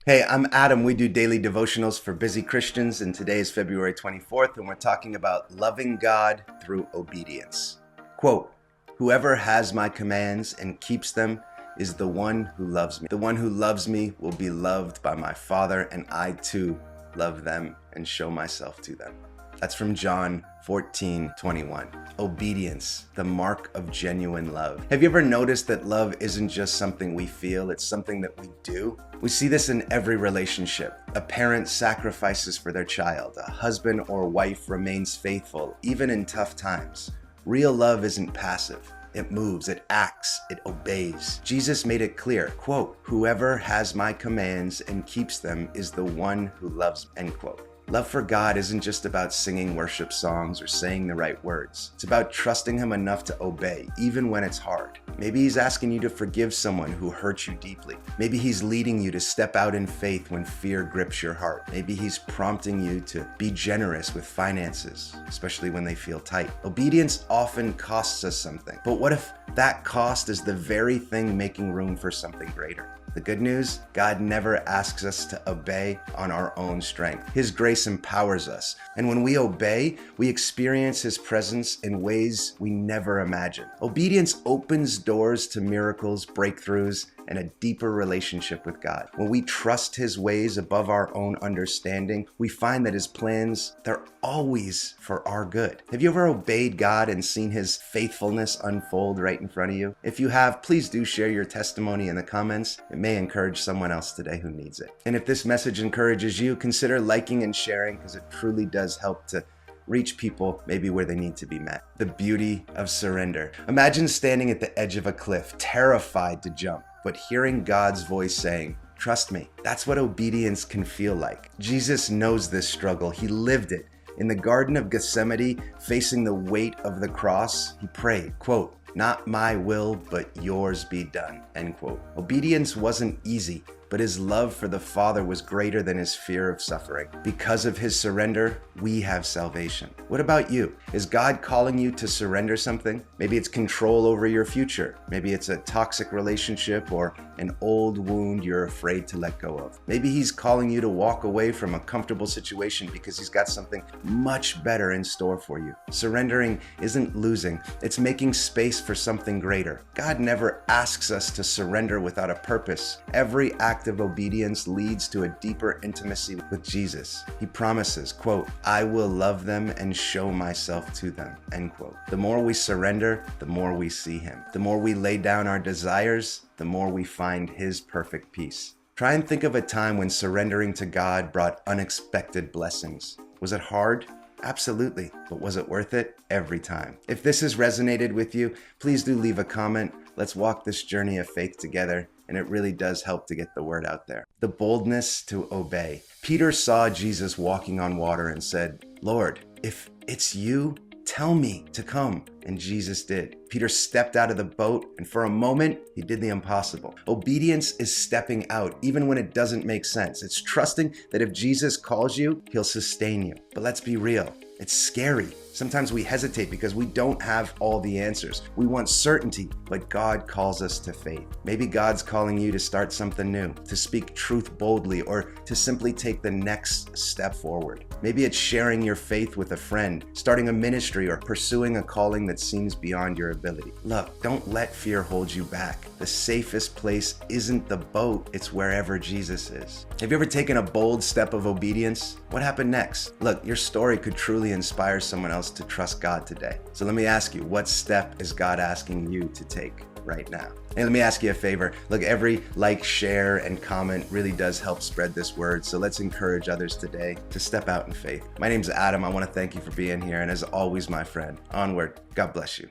Hey, I'm Adam. We do daily devotionals for busy Christians, and today is February 24th, and we're talking about loving God through obedience. Quote, "Whoever has my commands and keeps them is the one who loves me. The one who loves me will be loved by my Father, and I too love them and show myself to them." That's from John 14:21. Obedience, the mark of genuine love. Have you ever noticed that love isn't just something we feel, it's something that we do? We see this in every relationship. A parent sacrifices for their child. A husband or wife remains faithful, even in tough times. Real love isn't passive. It moves, it acts, it obeys. Jesus made it clear, quote, "Whoever has my commands and keeps them is the one who loves me," end quote. Love for God isn't just about singing worship songs or saying the right words. It's about trusting Him enough to obey, even when it's hard. Maybe He's asking you to forgive someone who hurt you deeply. Maybe He's leading you to step out in faith when fear grips your heart. Maybe He's prompting you to be generous with finances, especially when they feel tight. Obedience often costs us something. But what if that cost is the very thing making room for something greater? The good news, God never asks us to obey on our own strength. His grace empowers us. And when we obey, we experience His presence in ways we never imagined. Obedience opens doors to miracles, breakthroughs, and a deeper relationship with God. When we trust His ways above our own understanding, we find that His plans, they're always for our good. Have you ever obeyed God and seen His faithfulness unfold right in front of you? If you have, please do share your testimony in the comments. It may encourage someone else today who needs it. And if this message encourages you, consider liking and sharing, because it truly does help to reach people maybe where they need to be met. The beauty of surrender. Imagine standing at the edge of a cliff, terrified to jump, but hearing God's voice saying, "Trust me." That's what obedience can feel like. Jesus knows this struggle. He lived it. In the Garden of Gethsemane, facing the weight of the cross, He prayed, quote, "Not my will, but yours be done," end quote. Obedience wasn't easy, but His love for the Father was greater than His fear of suffering. Because of His surrender, we have salvation. What about you? Is God calling you to surrender something? Maybe it's control over your future. Maybe it's a toxic relationship or an old wound you're afraid to let go of. Maybe He's calling you to walk away from a comfortable situation because He's got something much better in store for you. Surrendering isn't losing, it's making space for something greater. God never asks us to surrender without a purpose. Every act of obedience leads to a deeper intimacy with Jesus. He promises, quote, "I will love them and show myself to them," end quote. The more we surrender, the more we see Him. The more we lay down our desires, the more we find His perfect peace. Try and think of a time when surrendering to God brought unexpected blessings. Was it hard? Absolutely. But was it worth it? Every time. If this has resonated with you, please do leave a comment. Let's walk this journey of faith together, and it really does help to get the word out there. The boldness to obey. Peter saw Jesus walking on water and said, "Lord, if it's you, tell me to come." And Jesus did. Peter stepped out of the boat, and for a moment, he did the impossible. Obedience is stepping out, even when it doesn't make sense. It's trusting that if Jesus calls you, He'll sustain you. But let's be real. It's scary. Sometimes we hesitate because we don't have all the answers. We want certainty, but God calls us to faith. Maybe God's calling you to start something new, to speak truth boldly, or to simply take the next step forward. Maybe it's sharing your faith with a friend, starting a ministry, or pursuing a calling that seems beyond your ability. Look, don't let fear hold you back. The safest place isn't the boat, it's wherever Jesus is. Have you ever taken a bold step of obedience? What happened next? Look, your story could truly inspire someone else to trust God today. So let me ask you, what step is God asking you to take right now? And let me ask you a favor. Look, every like, share, and comment really does help spread this word. So let's encourage others today to step out in faith. My name's Adam. I want to thank you for being here. And as always, my friend, onward. God bless you.